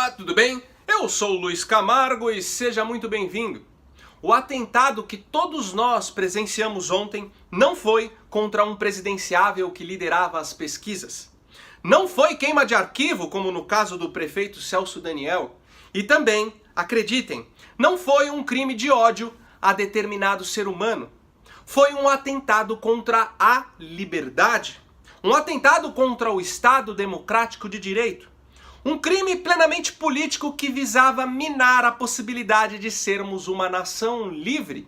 Olá, tudo bem? Eu sou o Luiz Camargo e seja muito bem-vindo. O atentado que todos nós presenciamos ontem não foi contra um presidenciável que liderava as pesquisas. Não foi queima de arquivo, como no caso do prefeito Celso Daniel. E também, acreditem, não foi um crime de ódio a determinado ser humano. Foi um atentado contra a liberdade. Um atentado contra o Estado Democrático de Direito. Um crime plenamente político que visava minar a possibilidade de sermos uma nação livre.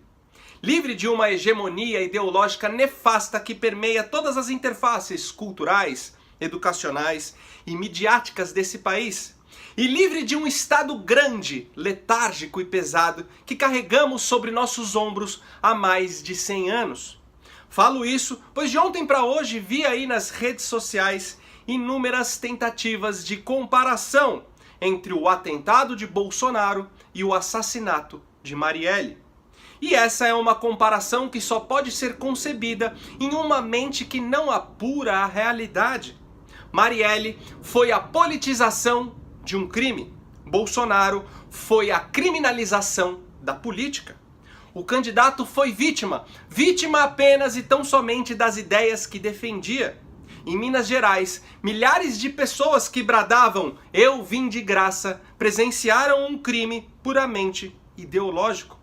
Livre de uma hegemonia ideológica nefasta que permeia todas as interfaces culturais, educacionais e midiáticas desse país. E livre de um Estado grande, letárgico e pesado que carregamos sobre nossos ombros há mais de 100 anos. Falo isso pois de ontem para hoje vi aí nas redes sociais inúmeras tentativas de comparação entre o atentado de Bolsonaro e o assassinato de Marielle. E essa é uma comparação que só pode ser concebida em uma mente que não apura a realidade. Marielle foi a politização de um crime. Bolsonaro foi a criminalização da política. O candidato foi vítima apenas e tão somente das ideias que defendia. Em Minas Gerais, milhares de pessoas que bradavam "Eu vim de graça" presenciaram um crime puramente ideológico.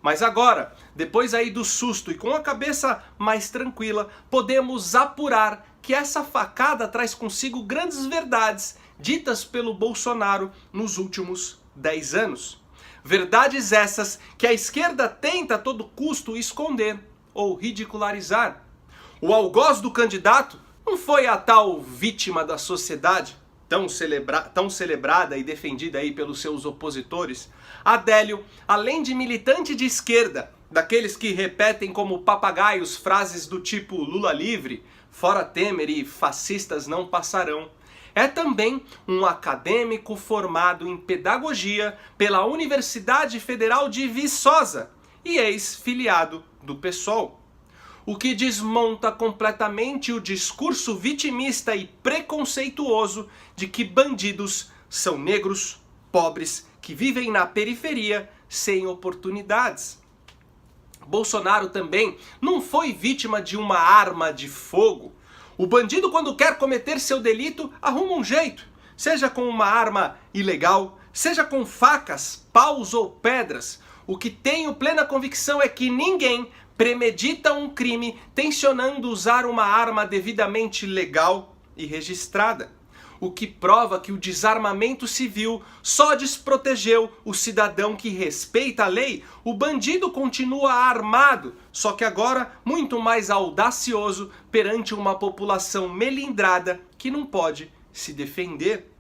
Mas agora, depois aí do susto e com a cabeça mais tranquila, podemos apurar que essa facada traz consigo grandes verdades ditas pelo Bolsonaro nos últimos 10 anos. Verdades essas que a esquerda tenta a todo custo esconder ou ridicularizar. O algoz do candidato não foi a tal vítima da sociedade, tão celebrada e defendida aí pelos seus opositores. Adélio, além de militante de esquerda, daqueles que repetem como papagaios frases do tipo Lula livre, fora Temer e fascistas não passarão, é também um acadêmico formado em pedagogia pela Universidade Federal de Viçosa e ex-filiado do PSOL. O que desmonta completamente o discurso vitimista e preconceituoso de que bandidos são negros, pobres, que vivem na periferia sem oportunidades. Bolsonaro também não foi vítima de uma arma de fogo. O bandido, quando quer cometer seu delito, arruma um jeito, seja com uma arma ilegal, seja com facas, paus ou pedras. O que tenho plena convicção é que ninguém premedita um crime tensionando usar uma arma devidamente legal e registrada. O que prova que o desarmamento civil só desprotegeu o cidadão que respeita a lei. O bandido continua armado, só que agora muito mais audacioso perante uma população melindrada que não pode se defender.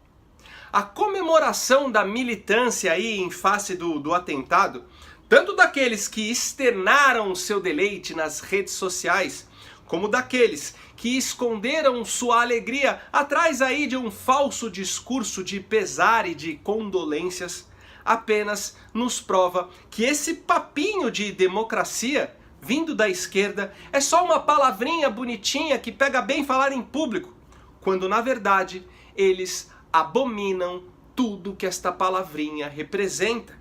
A comemoração da militância aí em face do atentado, tanto daqueles que externaram seu deleite nas redes sociais, como daqueles que esconderam sua alegria atrás aí de um falso discurso de pesar e de condolências, apenas nos prova que esse papinho de democracia, vindo da esquerda, é só uma palavrinha bonitinha que pega bem falar em público, quando na verdade eles abominam tudo que esta palavrinha representa.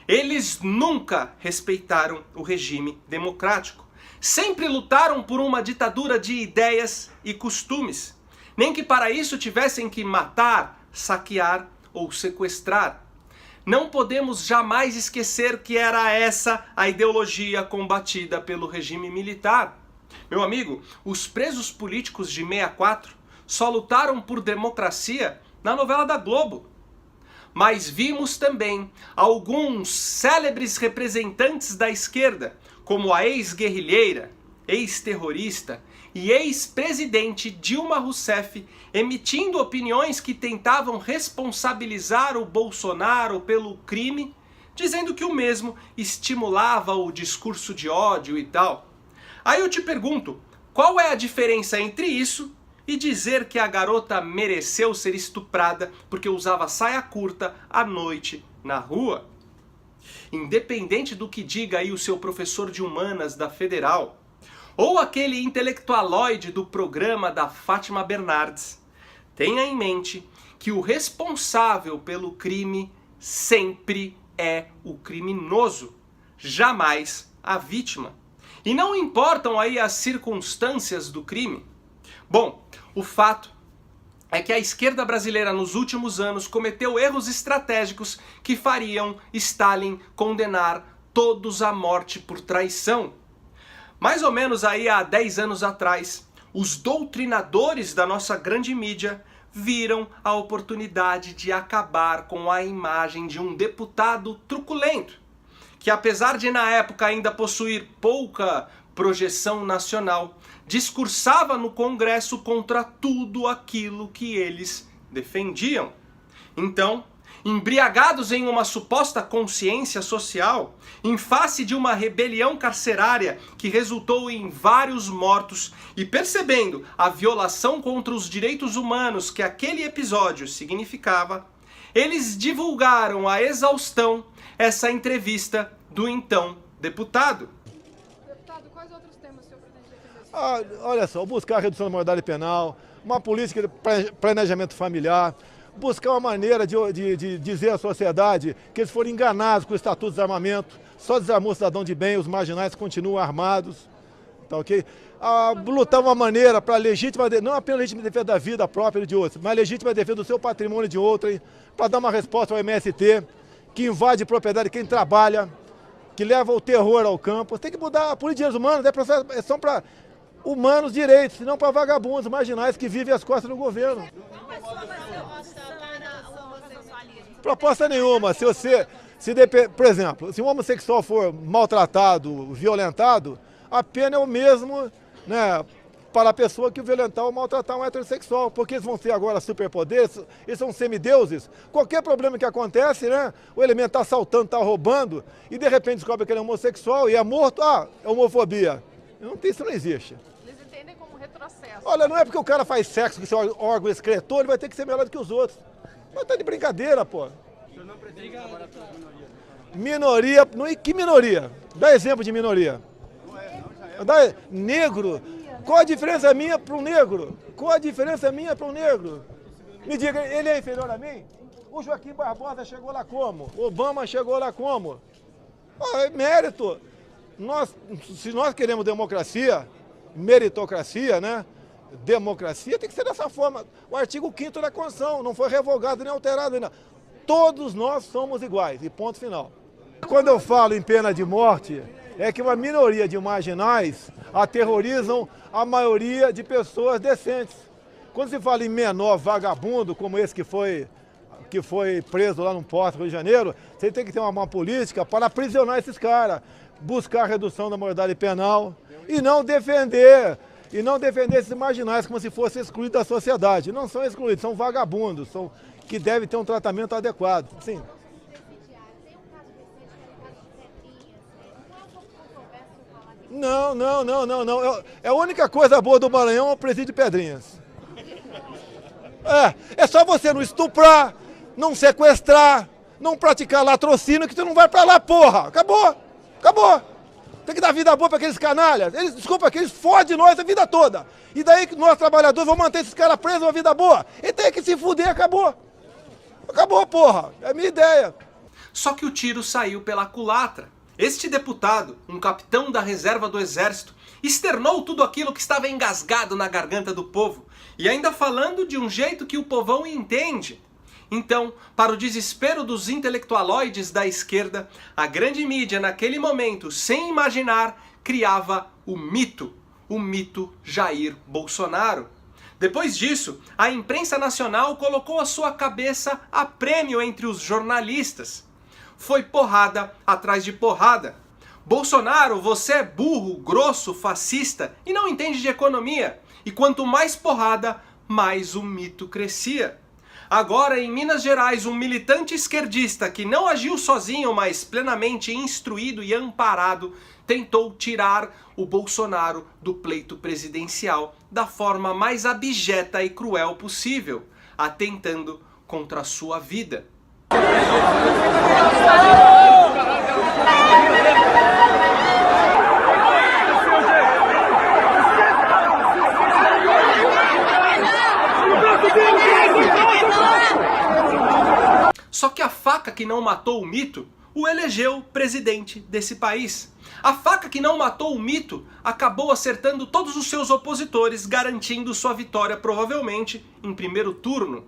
Eles nunca respeitaram o regime democrático. Sempre lutaram por uma ditadura de ideias e costumes. Nem que para isso tivessem que matar, saquear ou sequestrar. Não podemos jamais esquecer que era essa a ideologia combatida pelo regime militar. Meu amigo, os presos políticos de 64 só lutaram por democracia na novela da Globo. Mas vimos também alguns célebres representantes da esquerda, como a ex-guerrilheira, ex-terrorista e ex-presidente Dilma Rousseff, emitindo opiniões que tentavam responsabilizar o Bolsonaro pelo crime, dizendo que o mesmo estimulava o discurso de ódio e tal. Aí eu te pergunto, qual é a diferença entre isso e dizer que a garota mereceu ser estuprada porque usava saia curta à noite na rua? Independente do que diga aí o seu professor de humanas da Federal, ou aquele intelectualoide do programa da Fátima Bernardes, tenha em mente que o responsável pelo crime sempre é o criminoso, jamais a vítima. E não importam aí as circunstâncias do crime. Bom, o fato é que a esquerda brasileira nos últimos anos cometeu erros estratégicos que fariam Stalin condenar todos à morte por traição. Mais ou menos aí há 10 anos atrás, os doutrinadores da nossa grande mídia viram a oportunidade de acabar com a imagem de um deputado truculento, que apesar de na época ainda possuir pouca projeção nacional, discursava no Congresso contra tudo aquilo que eles defendiam. Então, embriagados em uma suposta consciência social, em face de uma rebelião carcerária que resultou em vários mortos e percebendo a violação contra os direitos humanos que aquele episódio significava, eles divulgaram à exaustão essa entrevista do então deputado. Deputado, quais outros temas o senhor pretende defender? Olha só, buscar a redução da moralidade penal, uma política de planejamento familiar, buscar uma maneira de dizer à sociedade que eles foram enganados com o Estatuto de Desarmamento, só desarmou o cidadão de bem, os marginais continuam armados, tá ok? Lutar uma maneira para legítima, não apenas legítima defesa da vida própria de outros, mas legítima defesa do seu patrimônio de outrem, para dar uma resposta ao MST, que invade propriedade de quem trabalha, que leva o terror ao campo. Tem que mudar a política de direitos humanos, são para humanos direitos, não para vagabundos marginais que vivem às costas do governo. Proposta nenhuma. Por exemplo, se um homossexual for maltratado, violentado, a pena é o mesmo, né, para a pessoa que violentar ou maltratar um heterossexual, porque eles vão ter agora superpoderes, eles são semideuses. Qualquer problema que acontece, né, o elemento está assaltando, está roubando, e de repente descobre que ele é homossexual e é morto, é homofobia. Isso não existe. Eles entendem como retrocesso. Olha, não é porque o cara faz sexo com seu órgão excretor, ele vai ter que ser melhor do que os outros. Mas tá de brincadeira, pô. O senhor não pretende trabalhar para as minorias? Minoria? Que minoria? Dá exemplo de minoria. Negro? Qual a diferença minha para um negro? Qual a diferença minha para um negro? Me diga, ele é inferior a mim? O Joaquim Barbosa chegou lá como? O Obama chegou lá como? É mérito. Se nós queremos democracia, meritocracia, né? Democracia tem que ser dessa forma. O artigo 5º da Constituição não foi revogado nem alterado ainda. Todos nós somos iguais, e ponto final. Quando eu falo em pena de morte, é que uma minoria de marginais aterrorizam a maioria de pessoas decentes. Quando se fala em menor vagabundo, como esse que foi preso lá no Porto, Rio de Janeiro, você tem que ter uma política para aprisionar esses caras, buscar a redução da moralidade penal e não defender esses marginais como se fossem excluídos da sociedade. Não são excluídos, são vagabundos, que devem ter um tratamento adequado. Sim. Não. É a única coisa boa do Maranhão é o presídio de Pedrinhas. É só você não estuprar, não sequestrar, não praticar latrocínio que tu não vai pra lá, porra. Acabou. Tem que dar vida boa pra aqueles canalhas. Eles fodem nós a vida toda. E daí que nós trabalhadores vamos manter esses caras presos uma vida boa. E tem que se fuder, acabou. Acabou, porra. É a minha ideia. Só que o tiro saiu pela culatra. Este deputado, um capitão da reserva do exército, externou tudo aquilo que estava engasgado na garganta do povo, e ainda falando de um jeito que o povão entende. Então, para o desespero dos intelectualoides da esquerda, a grande mídia naquele momento, sem imaginar, criava o mito Jair Bolsonaro. Depois disso, a imprensa nacional colocou a sua cabeça a prêmio entre os jornalistas. Foi porrada atrás de porrada. Bolsonaro, você é burro, grosso, fascista e não entende de economia. E quanto mais porrada, mais o mito crescia. Agora, em Minas Gerais, um militante esquerdista que não agiu sozinho, mas plenamente instruído e amparado, tentou tirar o Bolsonaro do pleito presidencial da forma mais abjeta e cruel possível, atentando contra a sua vida. Só que a faca que não matou o mito o elegeu presidente desse país. A faca que não matou o mito acabou acertando todos os seus opositores, garantindo sua vitória provavelmente em primeiro turno.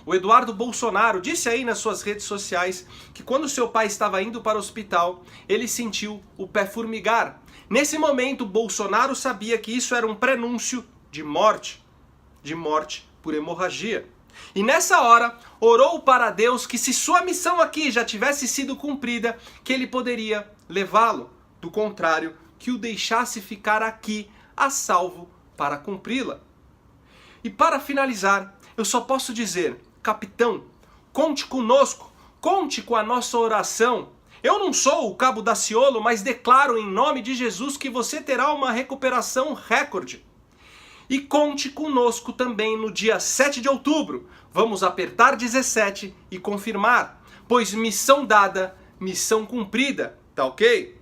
O Eduardo Bolsonaro disse aí nas suas redes sociais que quando seu pai estava indo para o hospital, ele sentiu o pé formigar. Nesse momento, Bolsonaro sabia que isso era um prenúncio de morte por hemorragia. E nessa hora, orou para Deus que se sua missão aqui já tivesse sido cumprida, que ele poderia levá-lo. Do contrário, que o deixasse ficar aqui a salvo para cumpri-la. E para finalizar, eu só posso dizer, capitão, conte conosco, conte com a nossa oração. Eu não sou o Cabo Daciolo, mas declaro em nome de Jesus que você terá uma recuperação recorde. E conte conosco também no dia 7 de outubro. Vamos apertar 17 e confirmar, pois missão dada, missão cumprida, tá ok?